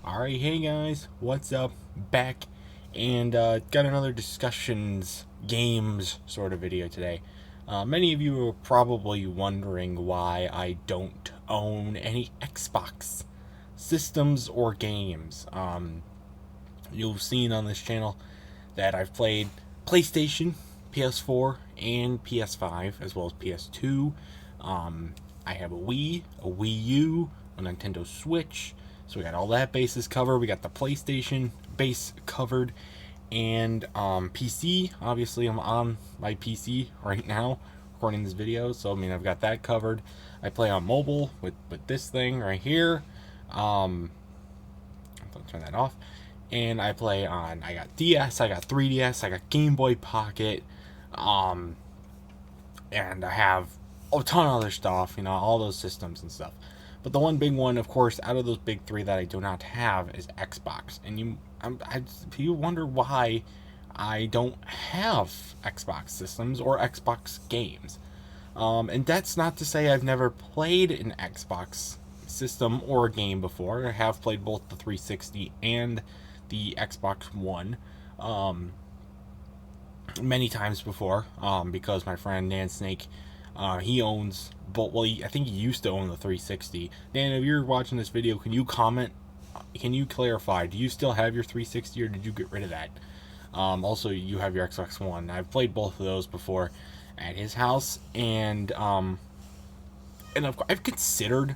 Alright, hey guys, what's up? Back and got another discussions, games sort of video today. Many of you are probably wondering why I don't own any Xbox systems or games. You've seen on this channel that I've played PlayStation, PS4, and PS5, as well as PS2. I have a Wii, a Wii U, a Nintendo Switch. So we got all that bases covered. We got the PlayStation base covered, and PC. Obviously, I'm on my PC right now recording this video, so I mean I've got that covered. I play on mobile with this thing right here. I'll turn that off. And I play on. I got DS, I got 3DS, I got Game Boy Pocket, and I have a ton of other stuff. All those systems and stuff. But the one big one, of course, out of those big three that I do not have is Xbox. And you wonder why I don't have Xbox systems or Xbox games. And that's not to say I've never played an Xbox system or a game before. I have played both the 360 and the Xbox One many times before, because my friend Dan Snake, he owns both. Well, I think he used to own the 360. Dan, if you're watching this video, can you comment? Can you clarify? Do you still have your 360, or did you get rid of that? Also, you have your Xbox One. I've played both of those before at his house, and I've considered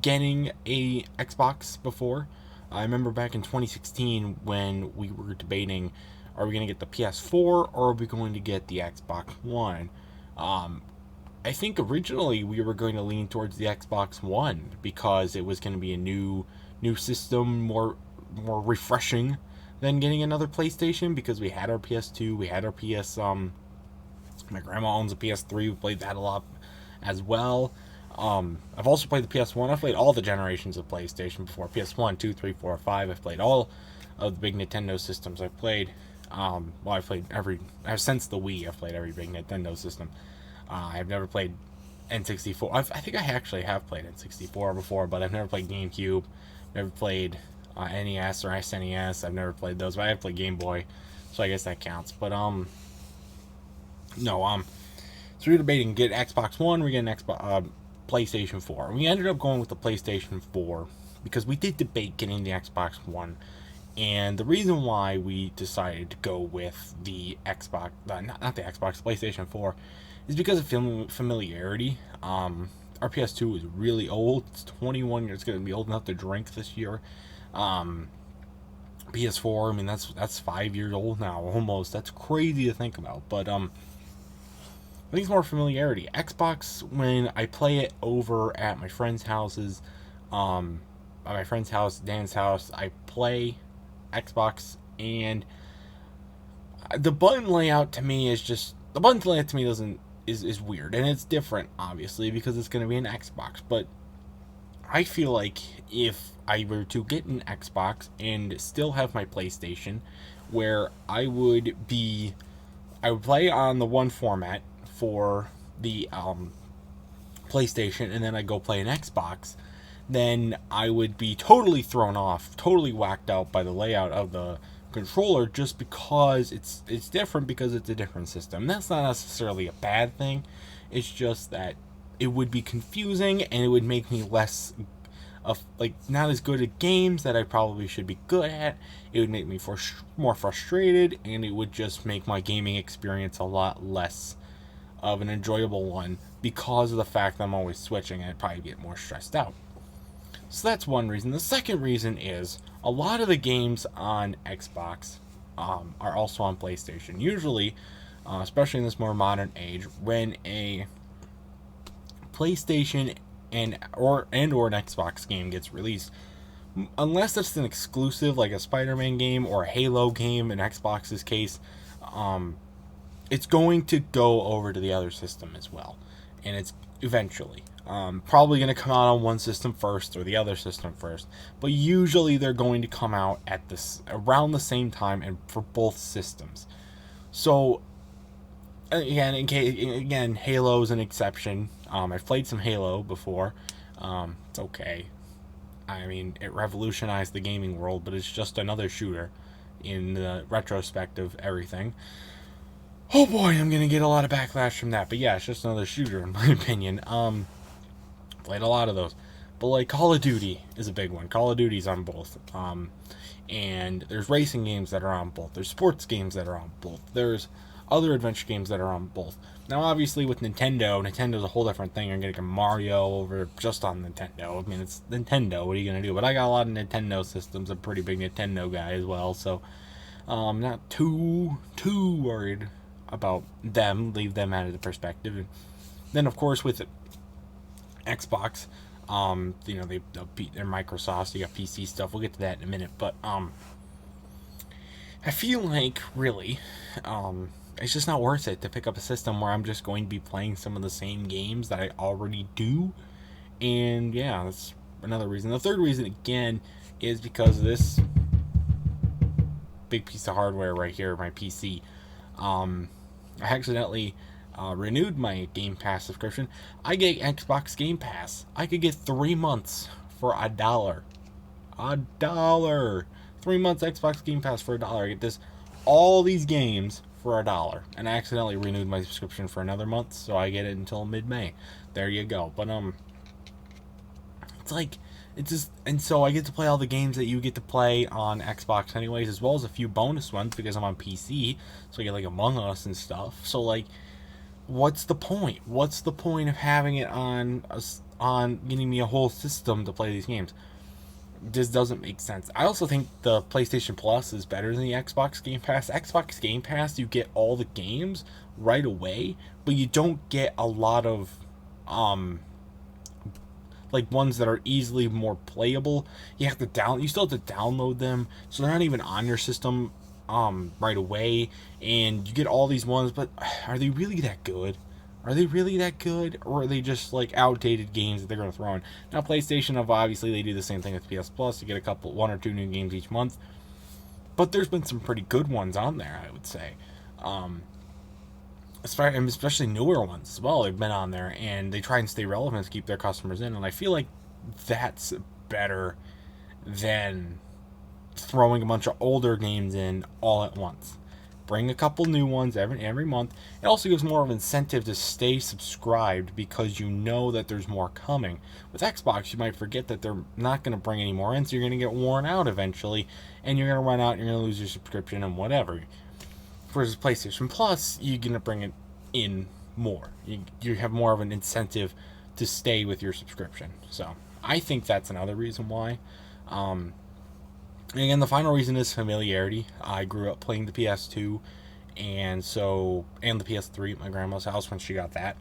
getting a Xbox before. I remember back in 2016 when we were debating, are we going to get the PS4 or are we going to get the Xbox One? I think originally we were going to lean towards the Xbox One because it was going to be a new system, more refreshing than getting another PlayStation, because we had our PS2, we had our PS. My grandma owns a PS3. We played that a lot as well. I've also played the PS1. I've played all the generations of PlayStation before. PS1, 2, 3, 4, 5. I've played all of the big Nintendo systems. I've played, I've played since the Wii, I've played every big Nintendo system. I've never played N64. I think I actually have played N64 before, but I've never played GameCube. Never played NES or SNES. I've never played those, but I have played Game Boy, so I guess that counts. But no. So we were debating get Xbox One, we get an Xbox PlayStation 4. We ended up going with the PlayStation 4 because we did debate getting the Xbox One. And the reason why we decided to go with the Xbox, not the Xbox, PlayStation 4, is because of familiarity. Our PS2 is really old. It's 21 years. It's going to be old enough to drink this year. PS4, I mean, that's 5 years old now, almost. That's crazy to think about. But, I think it's more familiarity. Xbox, when I play it over at my friends' houses, at my friend's house, Dan's house, I play Xbox, and the button layout to me is weird, and it's different, obviously, because it's going to be an Xbox. But I feel like if I were to get an Xbox and still have my PlayStation, where I would play on the one format for the PlayStation, and then I go play an Xbox, then I would be totally thrown off, totally whacked out by the layout of the controller, just because it's different, because it's a different system. That's not necessarily a bad thing. It's just that it would be confusing, and it would make me less of, like, not as good at games that I probably should be good at. It would make me more frustrated, and it would just make my gaming experience a lot less of an enjoyable one, because of the fact that I'm always switching, and I'd probably get more stressed out. So that's one reason. The second reason is a lot of the games on Xbox are also on PlayStation. Usually, especially in this more modern age, when a PlayStation or an Xbox game gets released, unless it's an exclusive like a Spider-Man game or a Halo game in Xbox's case, it's going to go over to the other system as well, and it's eventually probably going to come out on one system first or the other system first, but usually they're going to come out at around the same time and for both systems. So again, Halo's an exception. I've played some Halo before. It's okay. I mean, it revolutionized the gaming world, but it's just another shooter in the retrospect of everything. Oh boy, I'm gonna get a lot of backlash from that, but yeah, it's just another shooter in my opinion. Played a lot of those, but like Call of Duty is a big one. Call of Duty's on both. And there's racing games that are on both. There's sports games that are on both. There's other adventure games that are on both. Now, obviously, with Nintendo's a whole different thing. You're gonna get Mario over just on Nintendo. I mean, it's Nintendo. What are you gonna do? But I got a lot of Nintendo systems. I'm a pretty big Nintendo guy as well, so not too worried about them. Leave them out of the perspective. And then, of course, with Xbox, they'll beat their Microsoft. So you got PC stuff. We'll get to that in a minute. But I feel like really, it's just not worth it to pick up a system where I'm just going to be playing some of the same games that I already do. And yeah, that's another reason. The third reason again is because of this big piece of hardware right here, my PC. I accidentally renewed my Game Pass subscription. I get Xbox Game Pass. I could get 3 months for $1. $1. 3 months Xbox Game Pass for $1. I get all these games for $1. And I accidentally renewed my subscription for another month, so I get it until mid-May. There you go. But and so I get to play all the games that you get to play on Xbox anyways, as well as a few bonus ones because I'm on PC, so I get like Among Us and stuff. So like, what's the point? What's the point of having it on getting me a whole system to play these games? This doesn't make sense. I also think the PlayStation Plus is better than the Xbox Game Pass. Xbox Game Pass, you get all the games right away, but you don't get a lot of like ones that are easily more playable. You still have to download them, so they're not even on your system right away, and you get all these ones, but are they really that good? Are they really that good, or are they just like outdated games that they're going to throw in? Now, PlayStation, obviously, they do the same thing with PS Plus. You get one or two new games each month, but there's been some pretty good ones on there, I would say. Especially newer ones as well. They've been on there, and they try and stay relevant to keep their customers in. And I feel like that's better than throwing a bunch of older games in all at once. Bring a couple new ones every month. It also gives more of an incentive to stay subscribed because you know that there's more coming. With Xbox, you might forget that they're not going to bring any more in, so you're going to get worn out eventually, and you're going to run out, and you're going to lose your subscription and whatever. Versus PlayStation Plus, you're going to bring it in more. You have more of an incentive to stay with your subscription. So I think that's another reason why. And again, the final reason is familiarity. I grew up playing the PS2 and the PS3 at my grandma's house when she got that.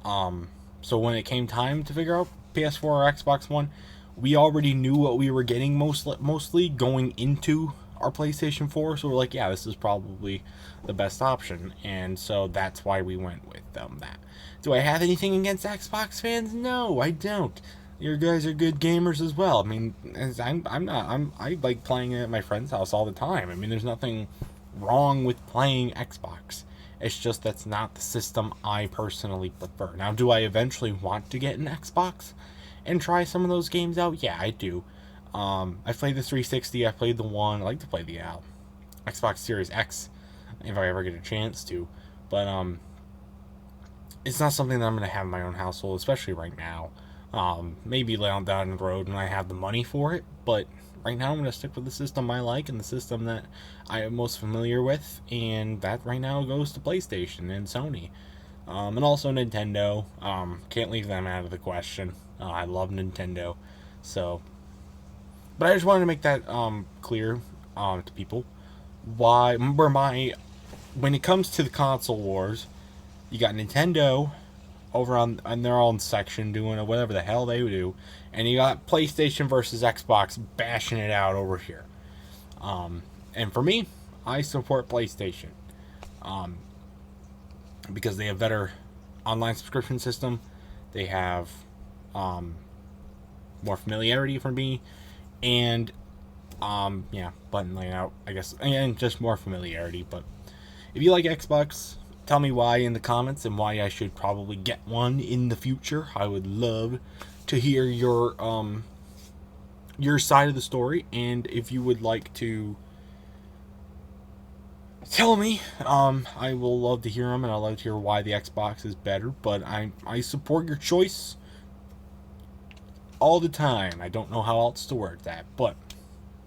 So when it came time to figure out PS4 or Xbox One, we already knew what we were getting mostly going into our PlayStation 4, so we're like, yeah, this is probably the best option, and so that's why we went with that. Do I have anything against Xbox fans? No, I don't. You guys are good gamers as well. I mean, I like playing it at my friend's house all the time. I mean, there's nothing wrong with playing Xbox. It's just that's not the system I personally prefer. Now, do I eventually want to get an Xbox and try some of those games out? Yeah, I do. I played the 360. I played the One. I like to play the Xbox Series X if I ever get a chance to. But it's not something that I'm going to have in my own household, especially right now. Maybe down the road when I have the money for it. But right now I'm going to stick with the system I like and the system that I am most familiar with. And that right now goes to PlayStation and Sony. And also Nintendo. Can't leave them out of the question. I love Nintendo. So... But I just wanted to make that clear to people. When it comes to the console wars, you got Nintendo over on their own section doing whatever the hell they do, and you got PlayStation versus Xbox bashing it out over here. And for me, I support PlayStation because they have better online subscription system. They have more familiarity for me. And, button layout, I guess, and just more familiarity. But if you like Xbox, tell me why in the comments and why I should probably get one in the future. I would love to hear your your side of the story, and if you would like to tell me, I will love to hear them, and I'd love to hear why the Xbox is better. But I support your choice all the time. I don't know how else to word that, but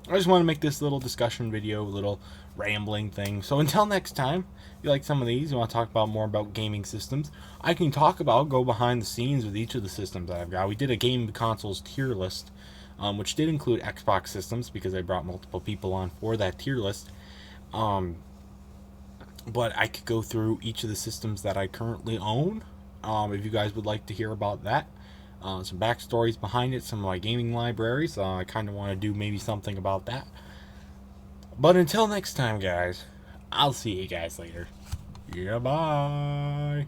I just want to make this little discussion video, little rambling thing. So until next time, if you like some of these, you want to talk about more about gaming systems, I can go behind the scenes with each of the systems that I've got. We did a game consoles tier list, which did include Xbox systems because I brought multiple people on for that tier list. But I could go through each of the systems that I currently own. If you guys would like to hear about that, some backstories behind it, some of my gaming libraries. I kind of want to do maybe something about that. But until next time, guys, I'll see you guys later. Yeah, bye.